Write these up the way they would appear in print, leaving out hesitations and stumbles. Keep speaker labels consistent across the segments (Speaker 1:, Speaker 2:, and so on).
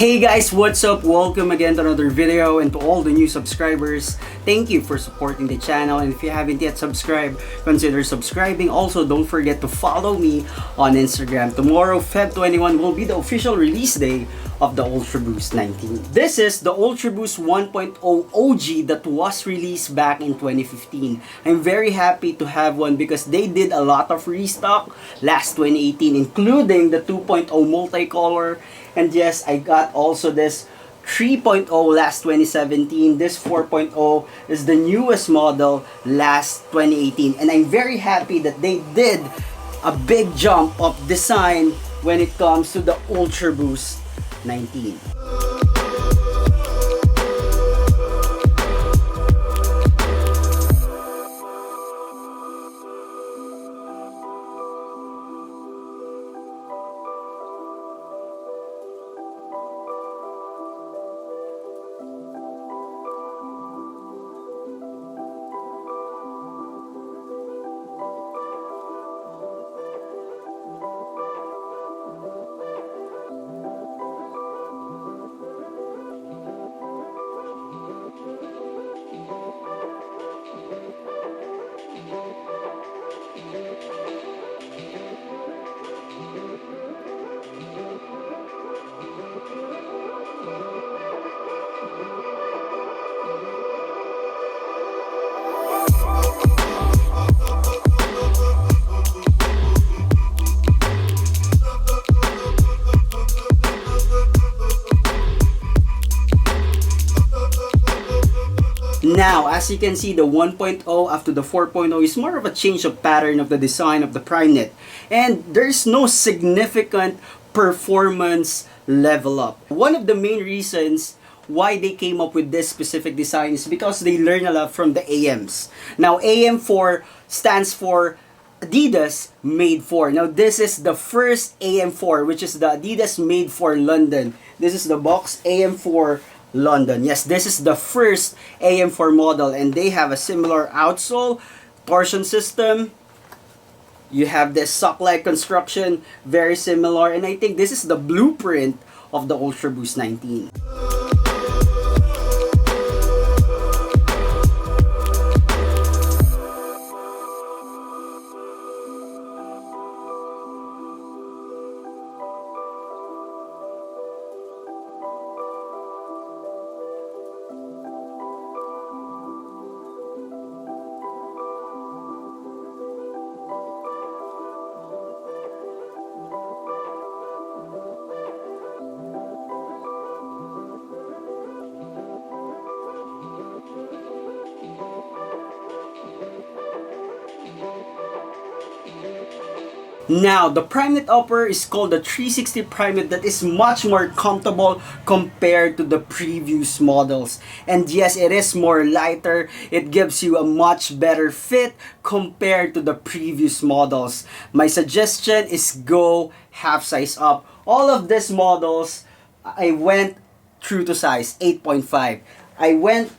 Speaker 1: Hey guys, what's up? Welcome again to another video, and to all the new subscribers, thank you for supporting the channel. And if you haven't yet subscribed, consider subscribing. Also, don't forget to follow me on Instagram. Tomorrow, Feb 21, will be the official release day of the Ultraboost 19. This is the Ultraboost 1.0 OG that was released back in 2015. I'm very happy to have one because they did a lot of restock last 2018, including the 2.0 multicolor. And yes, I got also this 3.0 last 2017. This 4.0 is the newest model last 2018. And I'm very happy that they did a big jump of design when it comes to the Ultraboost 19. Now, as you can see, the 1.0 after the 4.0 is more of a change of pattern of the design of the prime knit. And there's no significant performance level up. One of the main reasons why they came up with this specific design is because they learn a lot from the AMs. Now, AM4 stands for Adidas Made For. Now, this is the first AM4, which is the Adidas Made For London. This is the box AM4 London. Yes, this is the first AM4 model, and they have a similar outsole, torsion system. You have this sock-like construction, very similar, and I think this is the blueprint of the Ultraboost 19. Now, the prime knit upper is called the 360 prime knit, that is much more comfortable compared to the previous models. And yes, it is more lighter. It gives you a much better fit compared to the previous models. My suggestion is go half size up. All of these models, I went true to size 8.5. I went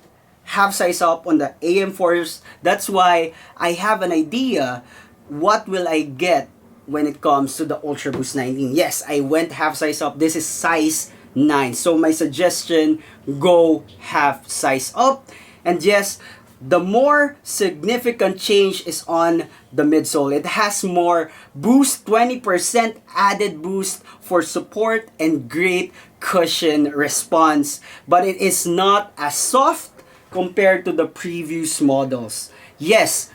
Speaker 1: half size up on the AM4s. That's why I have an idea what will I get when it comes to the Ultraboost 19. Yes, I went half size up. This is size 9. So my suggestion, go half size up. And yes, the more significant change is on the midsole. It has more boost, 20% added boost for support and great cushion response. But it is not as soft compared to the previous models. Yes,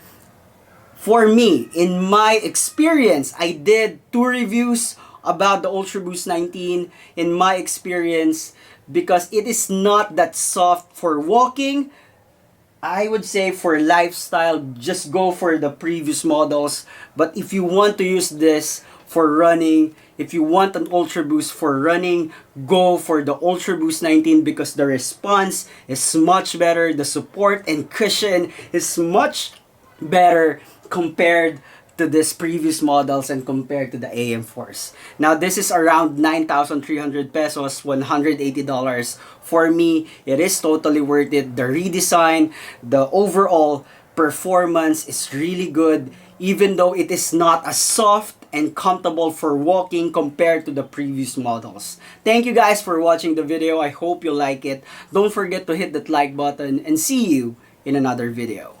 Speaker 1: for me, in my experience, I did 2 reviews about the Ultraboost 19 in my experience, because it is not that soft for walking. I would say for lifestyle, just go for the previous models. But if you want to use this for running, if you want an Ultraboost for running, go for the Ultraboost 19 because the response is much better. The support and cushion is much better compared to this previous models and compared to the AM4s. Now, this is around 9,300 pesos, $180. For me, it is totally worth it. The redesign, the overall performance is really good, even though it is not as soft and comfortable for walking compared to the previous models. Thank you guys for watching the video. I hope you like it. Don't forget to hit that like button and see you in another video.